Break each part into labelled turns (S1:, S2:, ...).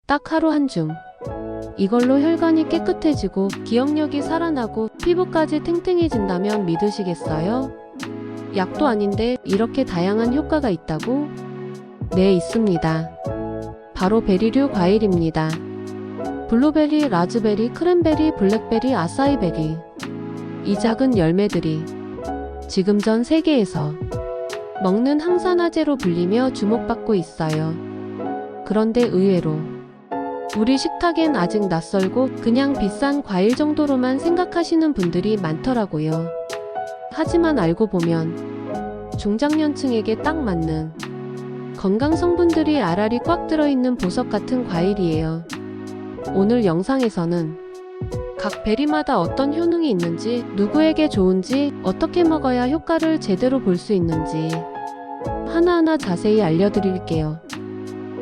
S1: 딱 하루 한 줌. 이걸로 혈관이 깨끗해지고 기억력이 살아나고 피부까지 탱탱해진다면 믿으시겠어요? 약도 아닌데 이렇게 다양한 효과가 있다고? 네, 있습니다. 바로 베리류 과일입니다. 블루베리, 라즈베리, 크랜베리, 블랙베리, 아사이베리. 이 작은 열매들이 지금 전 세계에서 먹는 항산화제로 불리며 주목받고 있어요. 그런데 의외로 우리 식탁엔 아직 낯설고 그냥 비싼 과일 정도로만 생각하시는 분들이 많더라고요. 하지만 알고 보면 중장년층에게 딱 맞는 건강 성분들이 알알이 꽉 들어있는 보석 같은 과일이에요. 오늘 영상에서는 각 베리마다 어떤 효능이 있는지, 누구에게 좋은지, 어떻게 먹어야 효과를 제대로 볼 수 있는지 하나하나 자세히 알려드릴게요.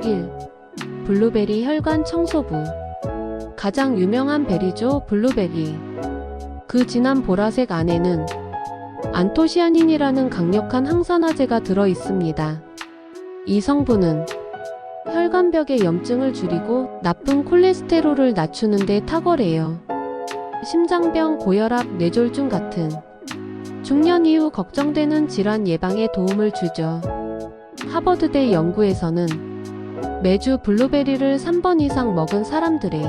S1: 1. 블루베리 혈관 청소부. 가장 유명한 베리죠, 블루베리. 그 진한 보라색 안에는 안토시아닌이라는 강력한 항산화제가 들어 있습니다. 이 성분은 혈관벽의 염증을 줄이고 나쁜 콜레스테롤을 낮추는 데 탁월해요. 심장병, 고혈압, 뇌졸중 같은 중년 이후 걱정되는 질환 예방에 도움을 주죠. 하버드대 연구에서는 매주 블루베리를 3번 이상 먹은 사람들의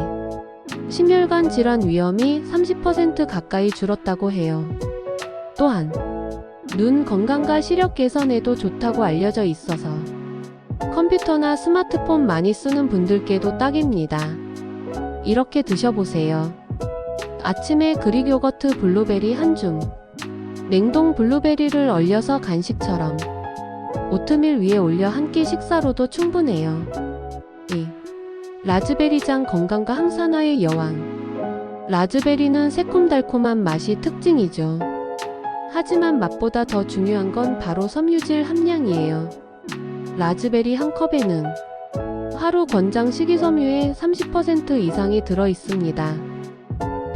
S1: 심혈관 질환 위험이 30% 가까이 줄었다고 해요. 또한 눈 건강과 시력 개선에도 좋다고 알려져 있어서 컴퓨터나 스마트폰 많이 쓰는 분들께도 딱입니다. 이렇게 드셔보세요. 아침에 그릭 요거트 블루베리 한 줌. 냉동 블루베리를 얼려서 간식처럼 오트밀 위에 올려 한 끼 식사로도 충분해요. 2. 라즈베리장 건강과 항산화의 여왕. 라즈베리는 새콤달콤한 맛이 특징이죠. 하지만 맛보다 더 중요한 건 바로 섬유질 함량이에요. 라즈베리 한 컵에는 하루 권장 식이섬유의 30% 이상이 들어있습니다.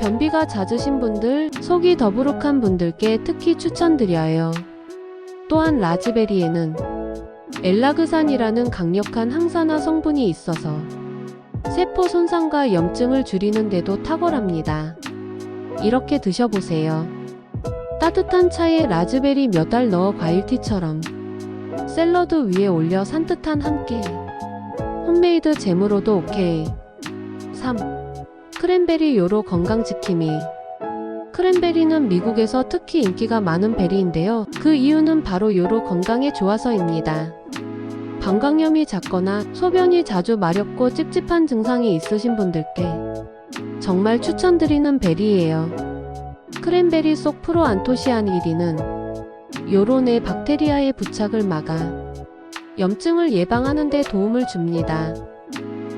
S1: 변비가 잦으신 분들, 속이 더부룩한 분들께 특히 추천드려요. 또한 라즈베리에는 엘라그산이라는 강력한 항산화 성분이 있어서 세포 손상과 염증을 줄이는 데도 탁월합니다. 이렇게 드셔보세요. 따뜻한 차에 라즈베리 몇 알 넣어 과일티처럼 샐러드 위에 올려 산뜻한 한 끼. 홈메이드 잼으로도 오케이. 3. 크랜베리 요로 건강지킴이. 크랜베리는 미국에서 특히 인기가 많은 베리인데요. 그 이유는 바로 요로 건강에 좋아서입니다. 방광염이 잦거나 소변이 자주 마렵고 찝찝한 증상이 있으신 분들께 정말 추천드리는 베리예요. 크랜베리 속 프로안토시아닌은 요로 내 박테리아의 부착을 막아 염증을 예방하는 데 도움을 줍니다.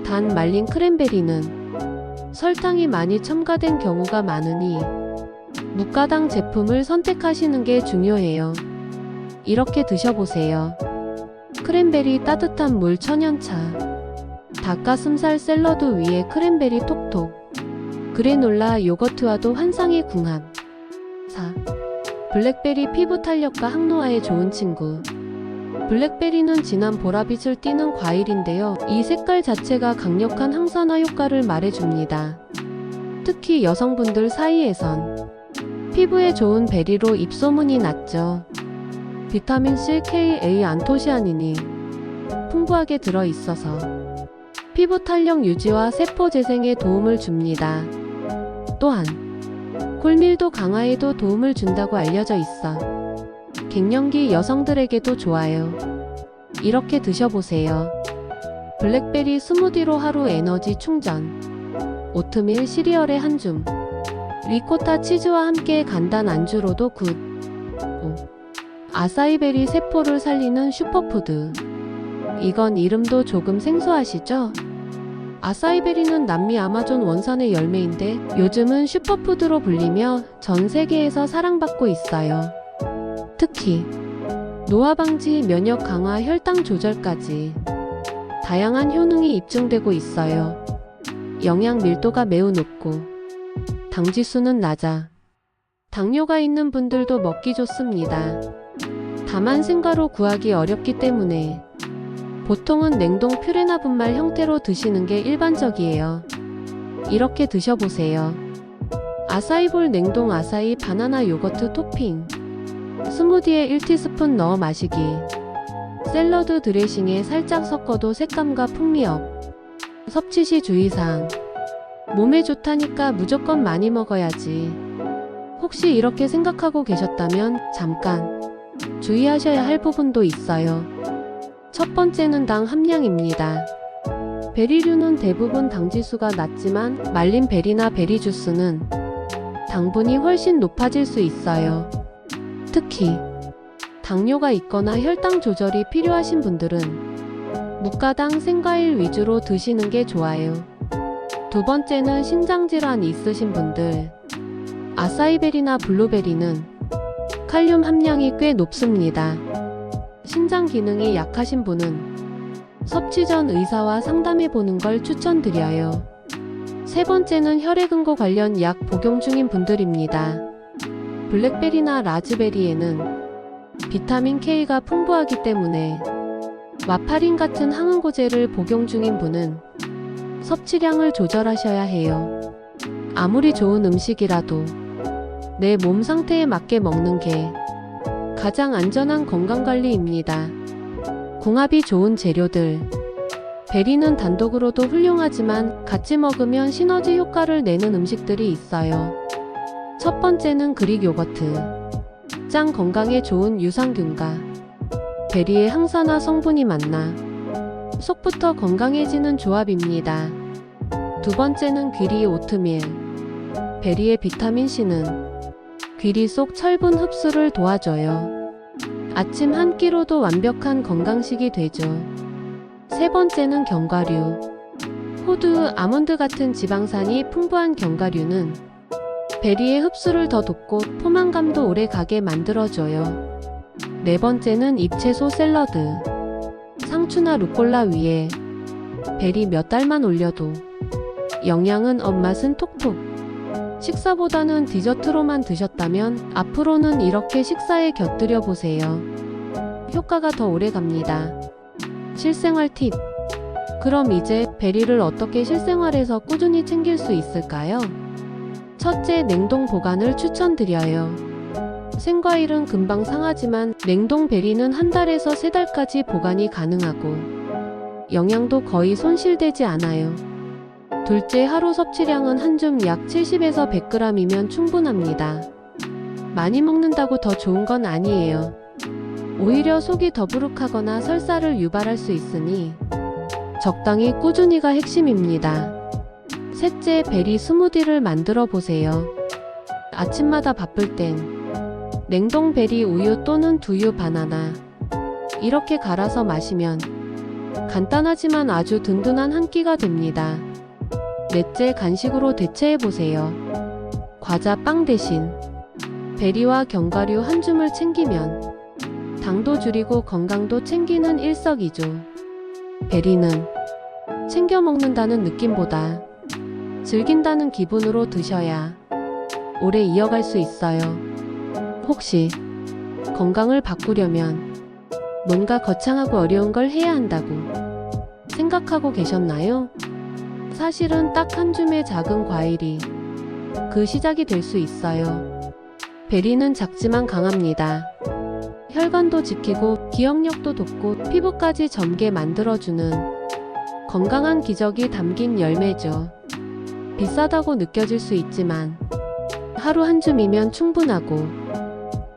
S1: 단 말린 크랜베리는 설탕이 많이 첨가된 경우가 많으니 무가당 제품을 선택하시는 게 중요해요. 이렇게 드셔보세요. 크랜베리 따뜻한 물 천연차. 닭가슴살 샐러드 위에 크랜베리 톡톡. 그래놀라 요거트와도 환상의 궁합. 4. 블랙베리 피부 탄력과 항노화에 좋은 친구. 블랙베리는 진한 보라빛을 띠는 과일인데요. 이 색깔 자체가 강력한 항산화 효과를 말해줍니다. 특히 여성분들 사이에선 피부에 좋은 베리로 입소문이 났죠. 비타민C, K, A, 안토시아닌이 풍부하게 들어있어서 피부 탄력 유지와 세포 재생에 도움을 줍니다. 또한 골밀도 강화에도 도움을 준다고 알려져 있어 갱년기 여성들에게도 좋아요. 이렇게 드셔보세요. 블랙베리 스무디로 하루 에너지 충전. 오트밀 시리얼에 한 줌. 리코타 치즈와 함께 간단 안주로도 굿. 5. 아사이베리 세포를 살리는 슈퍼푸드. 이건 이름도 조금 생소하시죠? 아사이베리는 남미 아마존 원산의 열매인데 요즘은 슈퍼푸드로 불리며 전 세계에서 사랑받고 있어요. 특히 노화 방지, 면역 강화, 혈당 조절까지 다양한 효능이 입증되고 있어요. 영양 밀도가 매우 높고 당지수는 낮아 당뇨가 있는 분들도 먹기 좋습니다. 다만 생가로 구하기 어렵기 때문에 보통은 냉동 퓨레나 분말 형태로 드시는 게 일반적이에요. 이렇게 드셔보세요. 아사이볼 냉동 아사이 바나나 요거트 토핑. 스무디에 1티스푼 넣어 마시기. 샐러드 드레싱에 살짝 섞어도 색감과 풍미업. 섭취 시 주의사항. 몸에 좋다니까 무조건 많이 먹어야지. 혹시 이렇게 생각하고 계셨다면 잠깐 주의하셔야 할 부분도 있어요. 첫 번째는 당 함량입니다. 베리류는 대부분 당지수가 낮지만 말린 베리나 베리 주스는 당분이 훨씬 높아질 수 있어요. 특히 당뇨가 있거나 혈당 조절이 필요하신 분들은 무가당 생과일 위주로 드시는 게 좋아요. 두 번째는 신장질환 있으신 분들. 아사이베리나 블루베리는 칼륨 함량이 꽤 높습니다. 신장 기능이 약하신 분은 섭취 전 의사와 상담해 보는 걸 추천드려요. 세 번째는 혈액응고 관련 약 복용 중인 분들입니다. 블랙베리나 라즈베리에는 비타민 K가 풍부하기 때문에 와파린 같은 항응고제를 복용 중인 분은 섭취량을 조절하셔야 해요. 아무리 좋은 음식이라도 내 몸 상태에 맞게 먹는 게 가장 안전한 건강관리입니다. 궁합이 좋은 재료들. 베리는 단독으로도 훌륭하지만 같이 먹으면 시너지 효과를 내는 음식들이 있어요. 첫 번째는 그릭 요거트. 장 건강에 좋은 유산균과 베리의 항산화 성분이 만나 속부터 건강해지는 조합입니다. 두 번째는 귀리 오트밀. 베리의 비타민C는 귀리 속 철분 흡수를 도와줘요. 아침 한 끼로도 완벽한 건강식이 되죠. 세 번째는 견과류. 호두, 아몬드 같은 지방산이 풍부한 견과류는 베리의 흡수를 더 돕고 포만감도 오래 가게 만들어줘요. 네 번째는 잎채소 샐러드. 상추나 루꼴라 위에 베리 몇 달만 올려도 영양은 업, 맛은 톡톡. 식사보다는 디저트로만 드셨다면 앞으로는 이렇게 식사에 곁들여 보세요. 효과가 더 오래 갑니다. 실생활 팁. 그럼 이제 베리를 어떻게 실생활에서 꾸준히 챙길 수 있을까요? 첫째, 냉동 보관을 추천드려요. 생과일은 금방 상하지만 냉동 베리는 한 달에서 세 달까지 보관이 가능하고 영양도 거의 손실되지 않아요. 둘째, 하루 섭취량은 한 줌 약 70에서 100g이면 충분합니다. 많이 먹는다고 더 좋은 건 아니에요. 오히려 속이 더부룩하거나 설사를 유발할 수 있으니 적당히 꾸준히가 핵심입니다. 셋째, 베리 스무디를 만들어 보세요. 아침마다 바쁠 땐 냉동 베리 우유 또는 두유 바나나 이렇게 갈아서 마시면 간단하지만 아주 든든한 한 끼가 됩니다. 넷째, 간식으로 대체해보세요. 과자, 빵 대신 베리와 견과류 한 줌을 챙기면 당도 줄이고 건강도 챙기는 일석이조. 베리는 챙겨 먹는다는 느낌보다 즐긴다는 기분으로 드셔야 오래 이어갈 수 있어요. 혹시 건강을 바꾸려면 뭔가 거창하고 어려운 걸 해야 한다고 생각하고 계셨나요? 사실은 딱 한 줌의 작은 과일이 그 시작이 될 수 있어요. 베리는 작지만 강합니다. 혈관도 지키고 기억력도 돋고 피부까지 젊게 만들어주는 건강한 기적이 담긴 열매죠. 비싸다고 느껴질 수 있지만 하루 한 줌이면 충분하고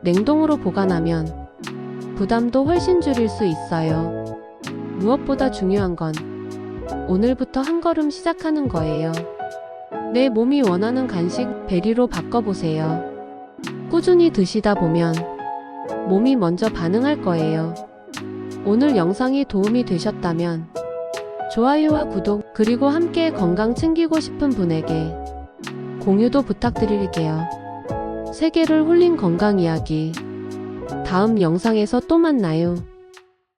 S1: 냉동으로 보관하면 부담도 훨씬 줄일 수 있어요. 무엇보다 중요한 건 오늘부터 한 걸음 시작하는 거예요. 내 몸이 원하는 간식 베리로 바꿔보세요. 꾸준히 드시다 보면 몸이 먼저 반응할 거예요. 오늘 영상이 도움이 되셨다면 좋아요와 구독, 그리고 함께 건강 챙기고 싶은 분에게 공유도 부탁드릴게요. 세계를 홀린 건강 이야기. 다음 영상에서 또 만나요.